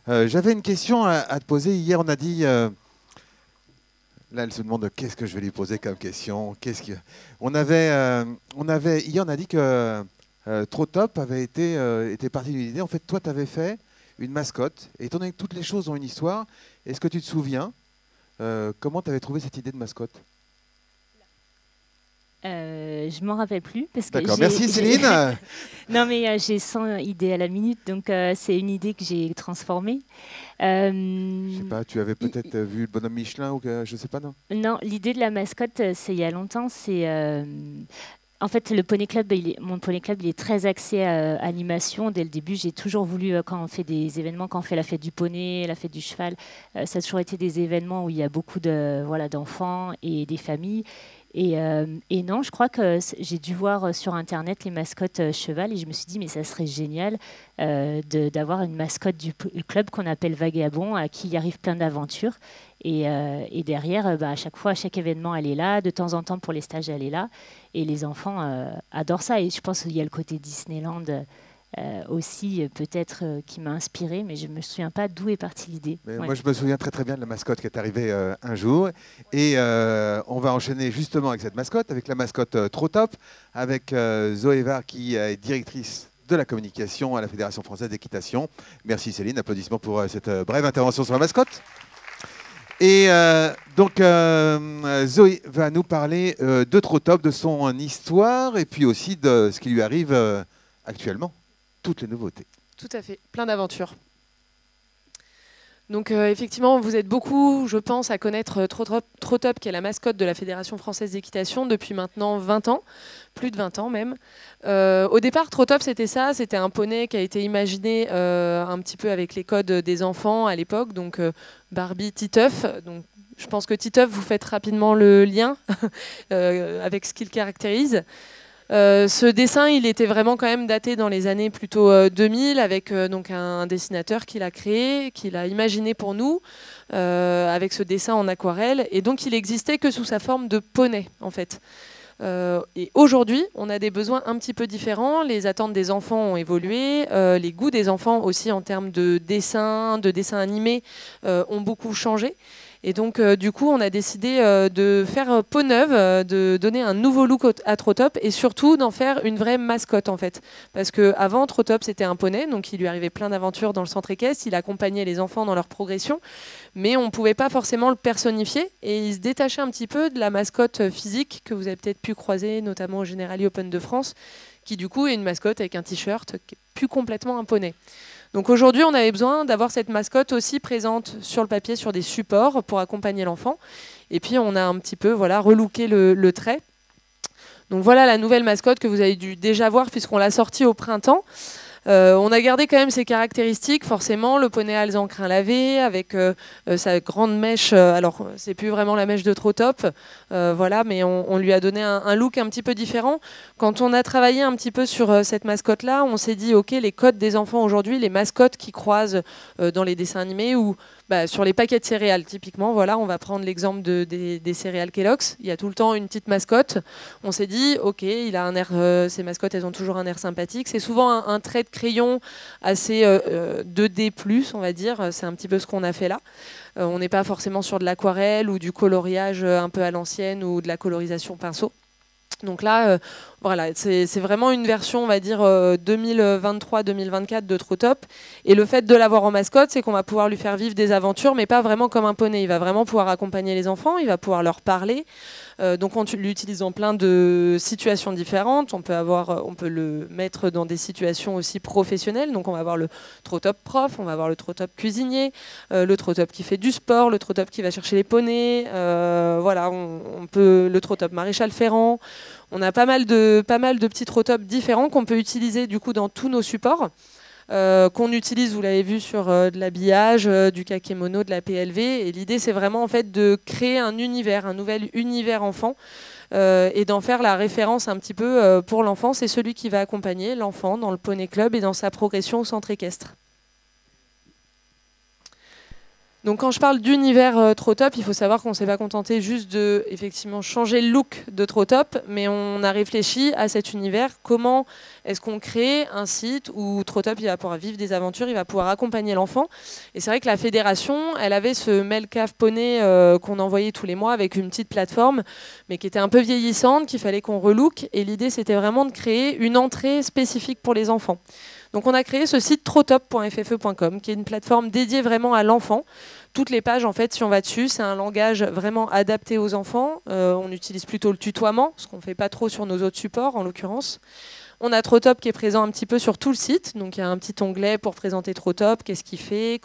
J'avais une question à te poser. Hier, on a dit. Là, elle se demande qu'est-ce que je vais lui poser comme question. Hier, on a dit que Trotop était parti d'une idée. En fait, toi, tu avais fait une mascotte. Et étant donné que toutes les choses ont une histoire, est-ce que tu te souviens comment tu avais trouvé cette idée de mascotte? Je m'en rappelle plus parce que D'accord, merci Céline. Non mais j'ai 100 idées à la minute, donc c'est une idée que j'ai transformée. Je sais pas, tu avais peut-être vu le bonhomme Michelin ou que, je sais pas, non? Non, l'idée de la mascotte, c'est il y a longtemps. C'est en fait le Poney Club. Mon Poney Club, il est très axé à animation. Dès le début, j'ai toujours voulu quand on fait des événements, quand on fait la fête du poney, la fête du cheval, ça a toujours été des événements où il y a beaucoup de voilà d'enfants et des familles. Et non, je crois que j'ai dû voir sur Internet les mascottes cheval et je me suis dit, mais ça serait génial d'avoir une mascotte du club qu'on appelle Vagabond, à qui il arrive plein d'aventures. Et derrière, à chaque fois, à chaque événement, elle est là. De temps en temps, pour les stages, elle est là. Et les enfants adorent ça. Et je pense qu'il y a le côté Disneyland aussi, peut-être, qui m'a inspirée, mais je ne me souviens pas d'où est partie l'idée. Ouais. Moi, je me souviens très très bien de la mascotte qui est arrivée un jour. Et on va enchaîner justement avec cette mascotte, avec la mascotte Trotop, avec Zoé Var, qui est directrice de la communication à la Fédération française d'équitation. Merci Céline, applaudissements pour cette brève intervention sur la mascotte. Et donc, Zoé va nous parler de Trotop, de son histoire, et puis aussi de ce qui lui arrive actuellement. Toutes les nouveautés. Tout à fait, plein d'aventures. Donc effectivement, vous êtes beaucoup, je pense, à connaître Trotop, qui est la mascotte de la Fédération française d'équitation depuis maintenant 20 ans, plus de 20 ans même. Au départ, Trotop, c'était ça, c'était un poney qui a été imaginé un petit peu avec les codes des enfants à l'époque, donc Barbie, Titeuf. Donc, je pense que Titeuf, vous faites rapidement le lien avec ce qu'il caractérise. Ce dessin, il était vraiment quand même daté dans les années plutôt 2000 avec donc un dessinateur qui l'a créé, qui l'a imaginé pour nous avec ce dessin en aquarelle. Et donc, il existait que sous sa forme de poney, en fait. Et aujourd'hui, on a des besoins un petit peu différents. Les attentes des enfants ont évolué. Les goûts des enfants aussi en termes de dessins animés ont beaucoup changé. Et donc, du coup, on a décidé de faire peau neuve, de donner un nouveau look à Trotop et surtout d'en faire une vraie mascotte, en fait. Parce qu'avant, Trotop, c'était un poney, donc il lui arrivait plein d'aventures dans le centre équestre, il accompagnait les enfants dans leur progression, mais on ne pouvait pas forcément le personnifier et il se détachait un petit peu de la mascotte physique que vous avez peut-être pu croiser, notamment au Generali Open de France, qui du coup est une mascotte avec un t-shirt qui est plus complètement un poney. Donc aujourd'hui, on avait besoin d'avoir cette mascotte aussi présente sur le papier, sur des supports pour accompagner l'enfant. Et puis on a un petit peu relooké le trait. Donc voilà la nouvelle mascotte que vous avez dû déjà voir puisqu'on l'a sortie au printemps. On a gardé quand même ses caractéristiques, forcément, le poney à encrin lavé, avec sa grande mèche, alors c'est plus vraiment la mèche de Trotop, voilà, mais on lui a donné un look un petit peu différent. Quand on a travaillé un petit peu sur cette mascotte-là, on s'est dit, ok, les codes des enfants aujourd'hui, les mascottes qu'ils croisent dans les dessins animés ou sur les paquets de céréales, typiquement, voilà, on va prendre l'exemple des céréales Kellogg's. Il y a tout le temps une petite mascotte. On s'est dit, ok, il a un air, ces mascottes, elles ont toujours un air sympathique. C'est souvent un trait de crayon assez 2D+, on va dire. C'est un petit peu ce qu'on a fait là. On n'est pas forcément sur de l'aquarelle ou du coloriage un peu à l'ancienne ou de la colorisation pinceau. Donc là, voilà, c'est vraiment une version, on va dire, 2023-2024 de Trotop. Et le fait de l'avoir en mascotte, c'est qu'on va pouvoir lui faire vivre des aventures, mais pas vraiment comme un poney. Il va vraiment pouvoir accompagner les enfants, il va pouvoir leur parler. Donc on l'utilise dans plein de situations différentes. On peut le mettre dans des situations aussi professionnelles. Donc on va avoir le Trotop prof, on va avoir le Trotop cuisinier, le Trotop qui fait du sport, le Trotop qui va chercher les poneys. Voilà, on peut le Trotop maréchal Ferrand. On a pas mal de petits Trotops différents qu'on peut utiliser du coup dans tous nos supports. Qu'on utilise, vous l'avez vu, sur de l'habillage, du kakémono, de la PLV. Et l'idée, c'est vraiment en fait de créer un univers, un nouvel univers enfant, et d'en faire la référence un petit peu pour l'enfant. C'est celui qui va accompagner l'enfant dans le Poney Club et dans sa progression au centre équestre. Donc quand je parle d'univers Trop Top, il faut savoir qu'on ne s'est pas contenté juste de effectivement changer le look de Trop Top, mais on a réfléchi à cet univers. Comment est-ce qu'on crée un site où Trop Top il va pouvoir vivre des aventures, il va pouvoir accompagner l'enfant. Et c'est vrai que la fédération, elle avait ce Melcave Poney qu'on envoyait tous les mois avec une petite plateforme, mais qui était un peu vieillissante, qu'il fallait qu'on relook. Et l'idée, c'était vraiment de créer une entrée spécifique pour les enfants. Donc on a créé ce site trotop.ffe.com, qui est une plateforme dédiée vraiment à l'enfant. Toutes les pages, en fait, si on va dessus, c'est un langage vraiment adapté aux enfants. On utilise plutôt le tutoiement, ce qu'on ne fait pas trop sur nos autres supports, en l'occurrence. On a Trotop qui est présent un petit peu sur tout le site. Donc il y a un petit onglet pour présenter Trotop, qu'est-ce qu'il fait,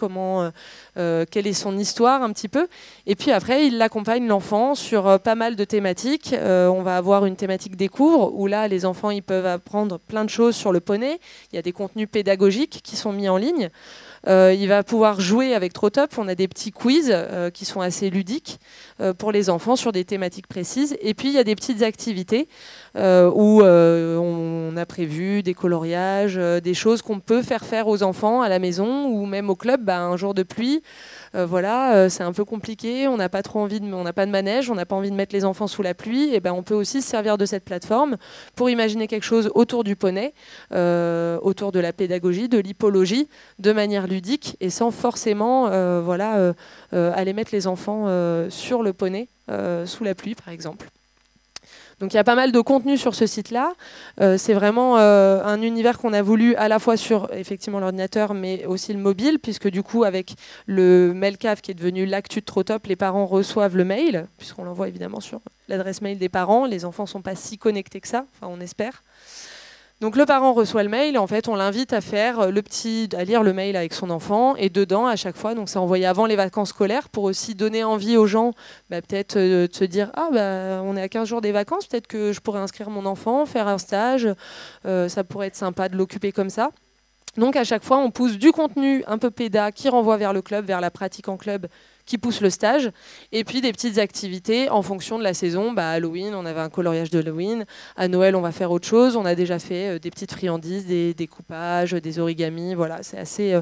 quelle est son histoire un petit peu. Et puis après, il accompagne l'enfant sur pas mal de thématiques. On va avoir une thématique découvre, où là, les enfants ils peuvent apprendre plein de choses sur le poney. Il y a des contenus pédagogiques qui sont mis en ligne. Il va pouvoir jouer avec Trotop. On a des petits quiz qui sont assez ludiques pour les enfants sur des thématiques précises. Et puis, il y a des petites activités où on a prévu des coloriages, des choses qu'on peut faire aux enfants à la maison ou même au club. Un jour de pluie, c'est un peu compliqué. On n'a pas trop envie on n'a pas de manège, on n'a pas envie de mettre les enfants sous la pluie. Et on peut aussi se servir de cette plateforme pour imaginer quelque chose autour du poney, autour de la pédagogie, de l'hippologie, de manière ludique et sans forcément aller mettre les enfants sur le poney sous la pluie, par exemple. Donc il y a pas mal de contenu sur ce site-là. C'est vraiment un univers qu'on a voulu à la fois sur effectivement l'ordinateur, mais aussi le mobile, puisque du coup avec le Melcave qui est devenu l'actu de Trotop, les parents reçoivent le mail, puisqu'on l'envoie évidemment sur l'adresse mail des parents. Les enfants ne sont pas si connectés que ça, enfin on espère. Donc le parent reçoit le mail et en fait on l'invite à lire le mail avec son enfant et dedans à chaque fois, donc c'est envoyé avant les vacances scolaires pour aussi donner envie aux gens peut-être de se dire on est à 15 jours des vacances, peut-être que je pourrais inscrire mon enfant, faire un stage, ça pourrait être sympa de l'occuper comme ça. Donc à chaque fois on pousse du contenu un peu péda qui renvoie vers le club, vers la pratique en club, qui pousse le stage, et puis des petites activités en fonction de la saison. Halloween, on avait un coloriage de Halloween. À Noël, on va faire autre chose. On a déjà fait des petites friandises, des découpages, des origamis. Voilà, c'est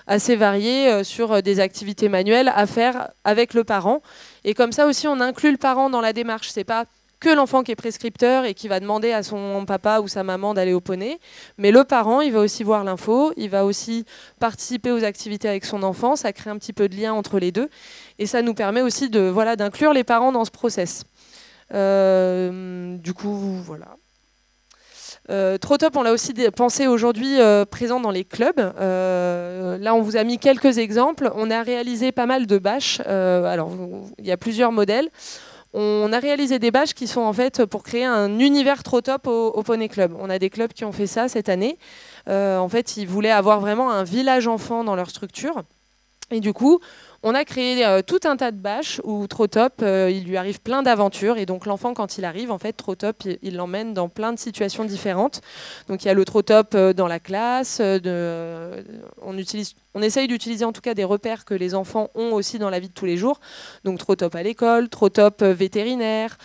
assez varié sur des activités manuelles à faire avec le parent. Et comme ça aussi, on inclut le parent dans la démarche. C'est pas que l'enfant qui est prescripteur et qui va demander à son papa ou sa maman d'aller au poney, mais le parent, il va aussi voir l'info, il va aussi participer aux activités avec son enfant, ça crée un petit peu de lien entre les deux, et ça nous permet aussi d'inclure les parents dans ce process. Du coup, voilà. Trotop, on l'a aussi pensé aujourd'hui présent dans les clubs. Là, on vous a mis quelques exemples. On a réalisé pas mal de bâches. Alors, il y a plusieurs modèles. On a réalisé des bâches qui sont en fait pour créer un univers Trotop au Poney Club. On a des clubs qui ont fait ça cette année. En fait, ils voulaient avoir vraiment un village enfant dans leur structure. Et du coup, on a créé tout un tas de bâches où Trotop, il lui arrive plein d'aventures. Et donc l'enfant, quand il arrive, en fait, Trotop, il l'emmène dans plein de situations différentes. Donc il y a le Trotop dans la classe. On essaye d'utiliser en tout cas des repères que les enfants ont aussi dans la vie de tous les jours. Donc Trotop à l'école, Trotop vétérinaire,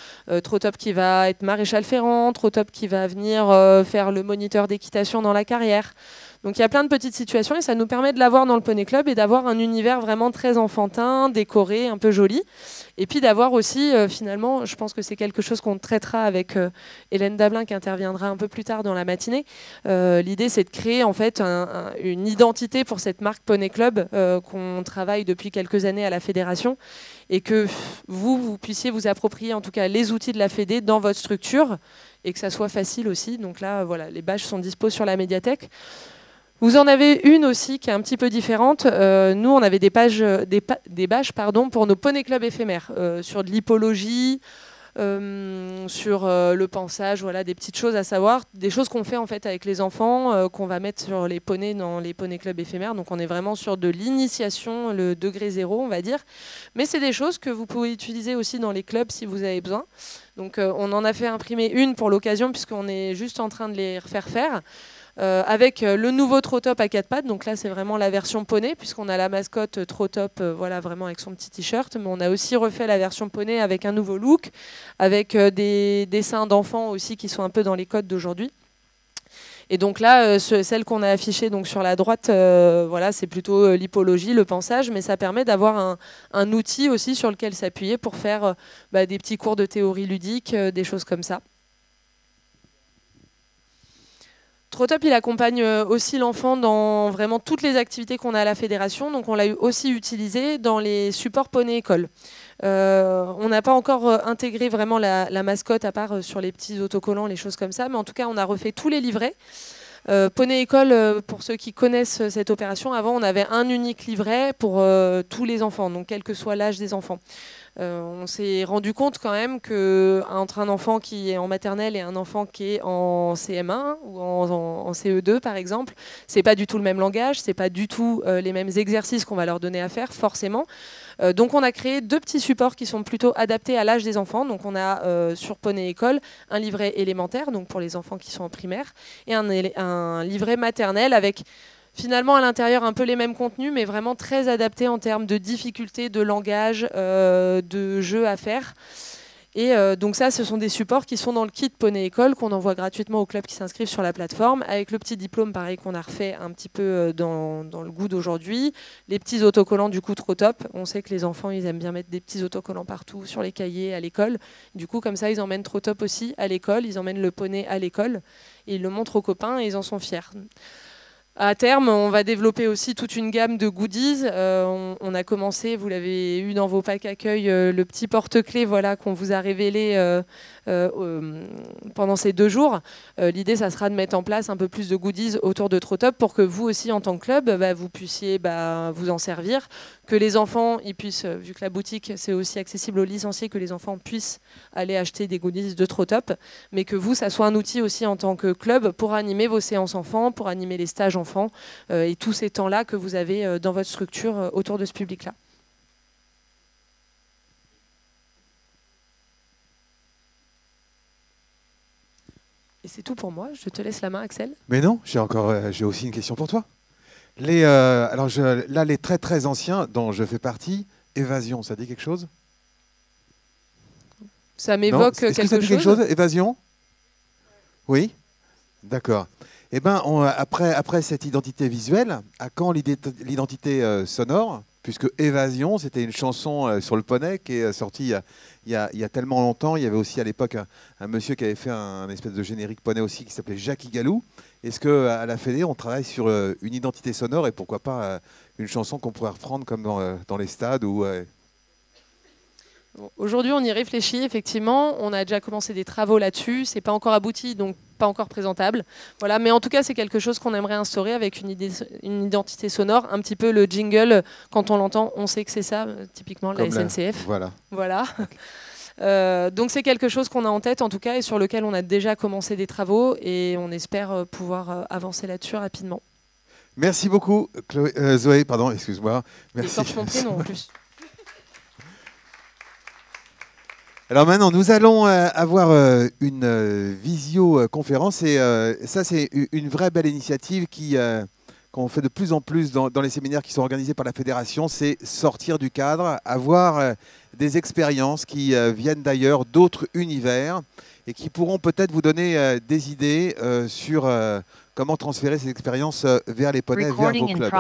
Trotop qui va être maréchal ferrant, Trotop qui va venir faire le moniteur d'équitation dans la carrière. Donc il y a plein de petites situations et ça nous permet de l'avoir dans le Poney Club et d'avoir un univers vraiment très enfantin, décoré, un peu joli. Et puis d'avoir aussi, finalement, je pense que c'est quelque chose qu'on traitera avec Hélène Dablin qui interviendra un peu plus tard dans la matinée. L'idée, c'est de créer en fait une identité pour cette marque Poney Club qu'on travaille depuis quelques années à la fédération et que vous puissiez vous approprier en tout cas les outils de la fédé dans votre structure et que ça soit facile aussi. Donc là, voilà, les bâches sont dispo sur la médiathèque. Vous en avez une aussi qui est un petit peu différente. Nous, on avait des bâches pour nos Poney Club éphémères, sur de l'hippologie, sur le pansage, voilà, des petites choses à savoir, des choses qu'on fait en fait avec les enfants, qu'on va mettre sur les poneys dans les Poney Club éphémères. Donc on est vraiment sur de l'initiation, le degré 0, on va dire. Mais c'est des choses que vous pouvez utiliser aussi dans les clubs si vous avez besoin. Donc on en a fait imprimer une pour l'occasion puisqu'on est juste en train de les refaire faire. Avec le nouveau Trotop à 4 pattes, donc là c'est vraiment la version poney puisqu'on a la mascotte Trotop, voilà, vraiment avec son petit t-shirt, mais on a aussi refait la version poney avec un nouveau look, avec des dessins d'enfants aussi qui sont un peu dans les codes d'aujourd'hui. Et donc là, celle qu'on a affichée donc sur la droite, voilà, c'est plutôt l'hippologie, le pansage, mais ça permet d'avoir un outil aussi sur lequel s'appuyer pour faire des petits cours de théorie ludique, des choses comme ça. Trotop, il accompagne aussi l'enfant dans vraiment toutes les activités qu'on a à la fédération. Donc on l'a aussi utilisé dans les supports poney école. On n'a pas encore intégré vraiment la mascotte, à part sur les petits autocollants, les choses comme ça. Mais en tout cas, on a refait tous les livrets. Poney École, pour ceux qui connaissent cette opération, avant on avait un unique livret pour tous les enfants, donc quel que soit l'âge des enfants. On s'est rendu compte quand même qu'entre un enfant qui est en maternelle et un enfant qui est en CM1 ou en CE2 par exemple, c'est pas du tout le même langage, c'est pas du tout les mêmes exercices qu'on va leur donner à faire forcément. Donc on a créé 2 petits supports qui sont plutôt adaptés à l'âge des enfants. Donc on a sur Poney École un livret élémentaire, donc pour les enfants qui sont en primaire, et un livret maternel avec finalement à l'intérieur un peu les mêmes contenus, mais vraiment très adaptés en termes de difficulté, de langage, de jeux à faire. Et donc ça, ce sont des supports qui sont dans le kit Poney École qu'on envoie gratuitement aux clubs qui s'inscrivent sur la plateforme, avec le petit diplôme pareil qu'on a refait un petit peu dans le goût d'aujourd'hui, les petits autocollants du coup Trotop. On sait que les enfants ils aiment bien mettre des petits autocollants partout sur les cahiers à l'école. Du coup comme ça ils emmènent Trotop aussi à l'école, ils emmènent le poney à l'école et ils le montrent aux copains et ils en sont fiers. À terme, on va développer aussi toute une gamme de goodies. On a commencé, vous l'avez eu dans vos packs accueil, le petit porte-clés voilà, qu'on vous a révélé pendant ces 2 jours. L'idée, ça sera de mettre en place un peu plus de goodies autour de Trotop pour que vous aussi, en tant que club, vous puissiez vous en servir. Que les enfants, ils puissent, vu que la boutique, c'est aussi accessible aux licenciés, que les enfants puissent aller acheter des goodies de Trotop, mais que vous, ça soit un outil aussi en tant que club pour animer vos séances enfants, pour animer les stages enfants et tous ces temps-là que vous avez dans votre structure autour de ce public-là. Et c'est tout pour moi. Je te laisse la main, Axel. Mais non, j'ai aussi une question pour toi. Là, les très très anciens dont je fais partie, Évasion, ça dit quelque chose? Ça m'évoque quelque chose. Est-ce que ça dit quelque chose, Évasion? Oui. D'accord. Eh ben, après cette identité visuelle, à quand l'identité sonore? Puisque Évasion, c'était une chanson sur le poney qui est sortie il y a tellement longtemps. Il y avait aussi à l'époque un monsieur qui avait fait un espèce de générique poney aussi qui s'appelait Jackie Galou. Est-ce qu'à la Fédé, on travaille sur une identité sonore et pourquoi pas une chanson qu'on pourrait reprendre comme dans les stades ou Aujourd'hui, on y réfléchit, effectivement. On a déjà commencé des travaux là-dessus. C'est pas encore abouti, donc pas encore présentable. Voilà. Mais en tout cas, c'est quelque chose qu'on aimerait instaurer avec une identité sonore. Un petit peu le jingle, quand on l'entend, on sait que c'est ça, typiquement la SNCF. Voilà. Okay. Donc c'est quelque chose qu'on a en tête, en tout cas, et sur lequel on a déjà commencé des travaux. Et on espère pouvoir avancer là-dessus rapidement. Merci beaucoup, Zoé. Pardon, excuse-moi. Merci. Et mon prénom, en plus. Alors maintenant, nous allons avoir une visioconférence et ça, c'est une vraie belle initiative qu'on fait de plus en plus dans les séminaires qui sont organisés par la Fédération, c'est sortir du cadre, avoir des expériences qui viennent d'ailleurs, d'autres univers et qui pourront peut-être vous donner des idées sur comment transférer ces expériences vers les poneys, vers vos clubs.